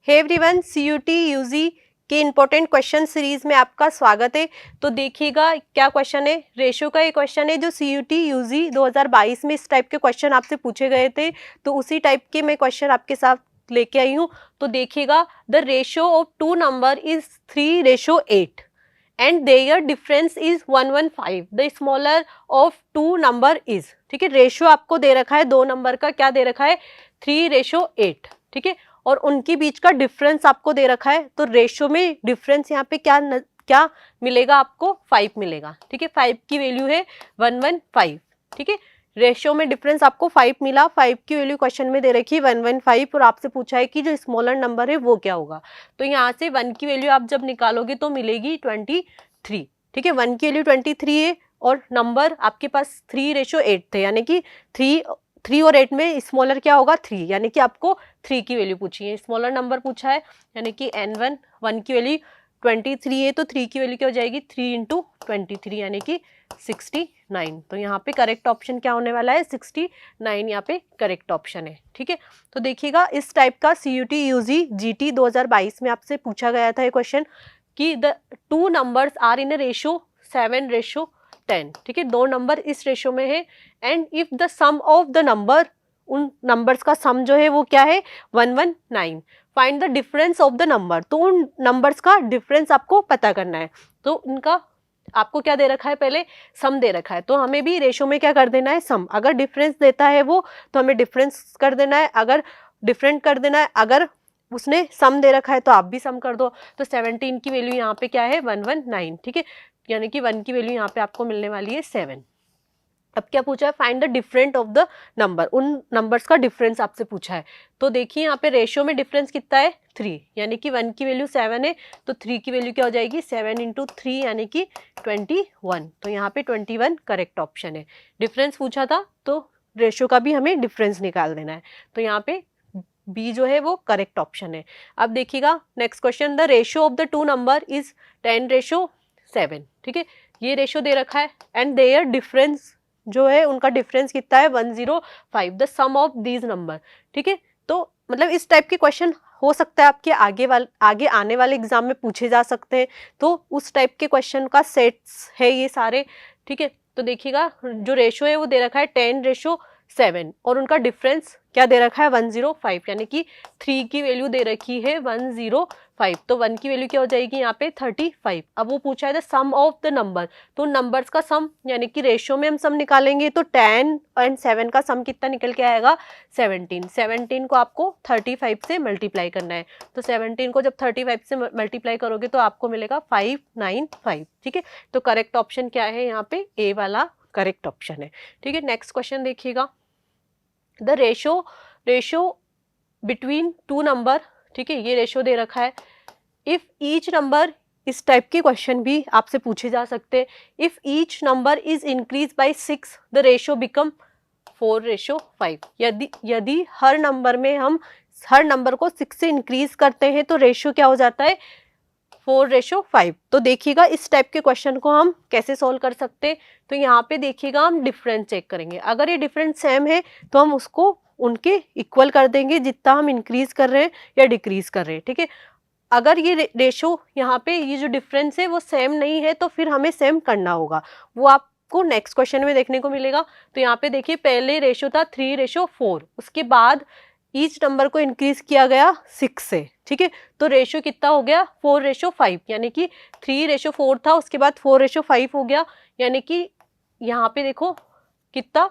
Hey everyone, CUT UG के important question series में आपका स्वागत है। तो देखिएगा क्या क्वेश्चन है, रेशो का ये क्वेश्चन है जो सीयूटी यूजी 2022 में इस टाइप के क्वेश्चन आपसे पूछे गए थे। तो उसी टाइप के मैं क्वेश्चन आपके साथ लेके आई हूँ। तो देखिएगा, the ratio of two number is 3:8 and their difference is 115। The smaller of two number is, ठीक है। रेशो आपको दे रखा है दो नंबर का, क्या दे रखा है 3:8, ठीक है। और उनके बीच का डिफरेंस आपको दे रखा है। तो रेशो में डिफरेंस यहाँ पे क्या मिलेगा आपको, 5 मिलेगा, ठीक है। 5 की वैल्यू है 115, ठीक है। रेशियो में डिफरेंस आपको 5 मिला, 5 की वैल्यू क्वेश्चन में दे रखी है 115 और आपसे पूछा है कि जो स्मॉलर नंबर है वो क्या होगा। तो यहाँ से 1 की वैल्यू आप जब निकालोगे तो मिलेगी 23, ठीक है। 1 की वैल्यू 23 है और नंबर आपके पास 3:8 थे, यानी कि 3 और 8 में स्मॉलर क्या होगा 3, यानी कि आपको 3 की वैल्यू पूछी है, स्मॉलर नंबर पूछा है, यानी कि n1, 1 की वैल्यू 23 है तो 3 की वैल्यू क्या हो जाएगी 3 × 23 यानी कि 69। तो यहाँ पे करेक्ट ऑप्शन क्या होने वाला है 69, यहाँ पे करेक्ट ऑप्शन है, ठीक है। तो देखिएगा इस टाइप का सीयूटी यूजी जीटी 2022 में आपसे पूछा गया था ये क्वेश्चन कि the two numbers are in a ratio 7:10, ठीक है। दो नंबर इस रेशो में है and if the sum of the number, उन नंबर्स का सम जो है वो क्या है 119। Find the difference of the number, तो उन नंबर्स का डिफरेंस आपको पता करना है। तो उनका आपको क्या दे रखा है, पहले सम दे रखा है, तो हमें भी रेशो में क्या कर देना है सम। अगर डिफरेंस देता है वो तो हमें डिफरेंस कर देना है, अगर डिफरेंट कर देना है, अगर उसने सम दे रखा है तो आप भी सम कर दो। तो 17 की वैल्यू यहाँ पे क्या है 119, ठीक है। यानी कि 1 की वैल्यू यहाँ पे आपको मिलने वाली है 7। अब क्या पूछा है, find the different of the number, उन नंबर्स का डिफरेंस आपसे पूछा है। तो देखिए यहाँ पे रेशियो में डिफरेंस कितना है 3, यानी कि 1 की वैल्यू 7 है तो 3 की वैल्यू क्या हो जाएगी 7 × 3 यानी कि 21। तो यहाँ पे 21 करेक्ट ऑप्शन है। डिफरेंस पूछा था तो रेशियो का भी हमें डिफरेंस निकाल देना है। तो यहाँ पे बी जो है वो करेक्ट ऑप्शन है। अब देखिएगा next question, the ratio of the two number is 10:7, ठीक है। ये रेशियो दे रखा है एंड देयर डिफरेंस जो है उनका डिफरेंस कितना है 105, the sum of these number, ठीक है। तो मतलब इस टाइप के क्वेश्चन हो सकता है आपके आगे आने वाले एग्जाम में पूछे जा सकते हैं। तो उस टाइप के क्वेश्चन का सेट्स है ये सारे, ठीक है। तो देखिएगा जो रेशो है वो दे रखा है 10:7 और उनका डिफरेंस क्या दे रखा है 105, यानी कि 3 की वैल्यू दे रखी है 105। तो 1 की वैल्यू क्या हो जाएगी यहाँ पे 35। अब वो पूछा है the sum of the number, तो नंबर्स का सम, यानी कि रेशियो में हम सम निकालेंगे तो 10 और 7 का सम कितना निकल के आएगा 17। 17 को आपको 35 से मल्टीप्लाई करना है। तो 17 को जब 35 से मल्टीप्लाई करोगे तो आपको मिलेगा 595, ठीक है। तो करेक्ट ऑप्शन क्या है यहाँ पे, ए वाला करेक्ट ऑप्शन है, ठीक है। नेक्स्ट क्वेश्चन देखिएगा, the ratio between two number, ठीक है। ये रेशो दे रखा है। इफ ईच नंबर, इस टाइप के क्वेश्चन भी आपसे पूछे जा सकते हैं। If each number is increase by 6 the ratio become 4:5। यदि हर नंबर में हम हर नंबर को 6 से इंक्रीज करते हैं तो रेशियो क्या हो जाता है 4:5। तो देखिएगा इस टाइप के क्वेश्चन को हम कैसे सॉल्व कर सकते हैं। तो यहाँ पे देखिएगा हम डिफरेंस चेक करेंगे, अगर ये डिफरेंस सेम है तो हम उसको उनके इक्वल कर देंगे जितना हम इंक्रीज कर रहे हैं या डिक्रीज कर रहे हैं, ठीक है। अगर ये रेशो यहाँ पे ये जो डिफरेंस है वो सेम नहीं है तो फिर हमें सेम करना होगा, वो आपको नेक्स्ट क्वेश्चन में देखने को मिलेगा। तो यहाँ पे देखिए पहले रेशो था 3:4, उसके बाद ईच नंबर को इंक्रीज किया गया 6 से, ठीक है। तो रेशियो कितना हो गया 4:5, यानी कि 3:4 था उसके बाद 4:5 हो गया, यानी कि यहाँ पे देखो कितना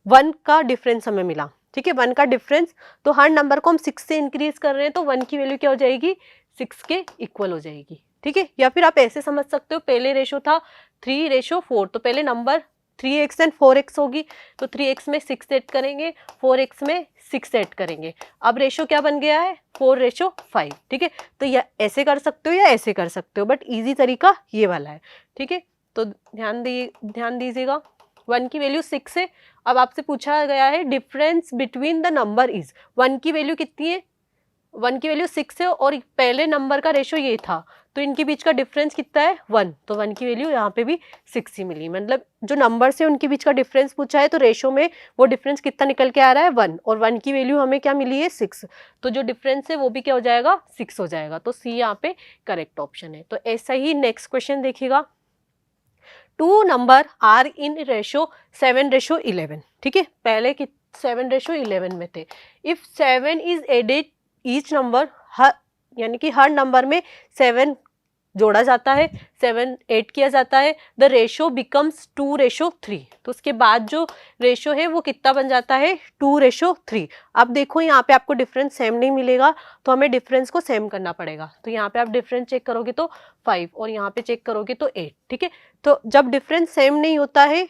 1 का डिफरेंस हमें मिला, ठीक है। 1 का डिफरेंस, तो हर नंबर को हम 6 से इंक्रीज कर रहे हैं तो 1 की वैल्यू क्या हो जाएगी 6 के इक्वल हो जाएगी, ठीक है। या फिर आप ऐसे समझ सकते हो, पहले रेशो था 3:4 तो पहले नंबर 3x एंड 4x होगी, तो 3x में 6 ऐड करेंगे, 4x में 6 ऐड करेंगे। अब रेशो क्या बन गया है 4:5, ठीक है। तो या ऐसे कर सकते हो या ऐसे कर सकते हो, बट इजी तरीका ये वाला है, ठीक है। तो ध्यान दीजिएगा 1 की वैल्यू 6 है। अब आपसे पूछा गया है difference between the number is, 1 की वैल्यू कितनी है 1 की वैल्यू 6 है और पहले नंबर का रेशो ये था, तो इनके बीच का डिफरेंस कितना है 1, तो 1 की वैल्यू यहाँ पे भी 6 ही मिली। मतलब जो नंबर से उनके बीच का डिफरेंस पूछा है तो रेशो में वो डिफरेंस कितना निकल के आ रहा है 1, और 1 की वैल्यू हमें क्या मिली है 6, तो जो डिफरेंस है वो भी क्या हो जाएगा 6 हो जाएगा। तो सी यहाँ पे करेक्ट ऑप्शन है। तो ऐसा ही नेक्स्ट क्वेश्चन देखिएगा, 2 नंबर आर इन रेशो 7:11, ठीक है, पहले कि 7:11 में थे। If 7 is added each number, हर यानी कि हर नंबर में 7 जोड़ा जाता है, 7 ऐड किया जाता है, द रेशो बिकम्स 2:3। तो उसके बाद जो रेशो है वो कितना बन जाता है 2:3। अब देखो यहाँ पे आपको डिफरेंस सेम नहीं मिलेगा, तो हमें डिफरेंस को सेम करना पड़ेगा। तो यहाँ पे आप डिफरेंस चेक करोगे तो 5 और यहाँ पे चेक करोगे तो 8, ठीक है। तो जब डिफरेंस सेम नहीं होता है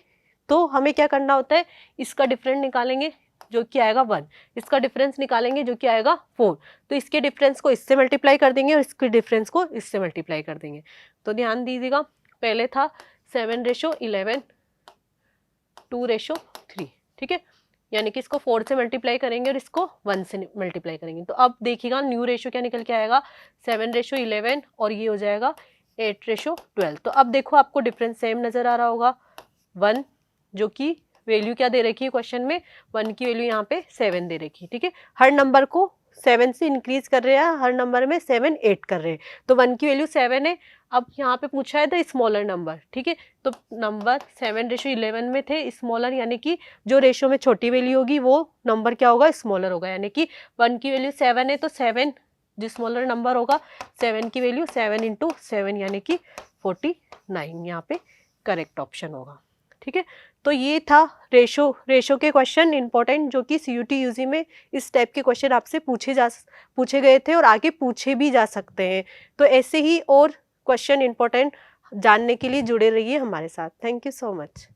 तो हमें क्या करना होता है, इसका डिफरेंस निकालेंगे जो कि आएगा 1, इसका डिफरेंस निकालेंगे जो कि आएगा 4, तो इसके डिफरेंस को इससे मल्टीप्लाई कर देंगे और इसके डिफरेंस को इससे मल्टीप्लाई कर देंगे। तो ध्यान दीजिएगा, पहले था 7:11, 2:3, ठीक है, यानी कि इसको 4 से मल्टीप्लाई करेंगे और इसको 1 से मल्टीप्लाई करेंगे। तो अब देखिएगा न्यू रेशो क्या निकल के आएगा 7:11 और ये हो जाएगा 8:12। तो अब देखो आपको डिफरेंस सेम नज़र आ रहा होगा, 1 जो कि वैल्यू क्या दे रखी है क्वेश्चन में, 1 की वैल्यू यहाँ पे 7 दे रखी है, ठीक है। हर नंबर को 7 से इंक्रीज कर रहे हैं, हर नंबर में 7 ऐड कर रहे हैं, तो 1 की वैल्यू 7 है। अब यहाँ पे पूछा है द स्मॉलर नंबर, ठीक है, तो नंबर 7:11 में थे, स्मॉलर यानी कि जो रेशो में छोटी वैल्यू होगी वो नंबर क्या होगा स्मॉलर होगा, यानी कि 1 की वैल्यू 7 है तो 7 जो स्मॉलर नंबर होगा 7 की वैल्यू 7 × 7 यानी कि 49 यहाँ पे करेक्ट ऑप्शन होगा, ठीक है। तो ये था रेशो के क्वेश्चन इंपॉर्टेंट, जो कि सीयूटी यूजी में इस टाइप के क्वेश्चन आपसे पूछे गए थे और आगे पूछे भी जा सकते हैं। तो ऐसे ही और क्वेश्चन इंपॉर्टेंट जानने के लिए जुड़े रहिए हमारे साथ। Thank you so much.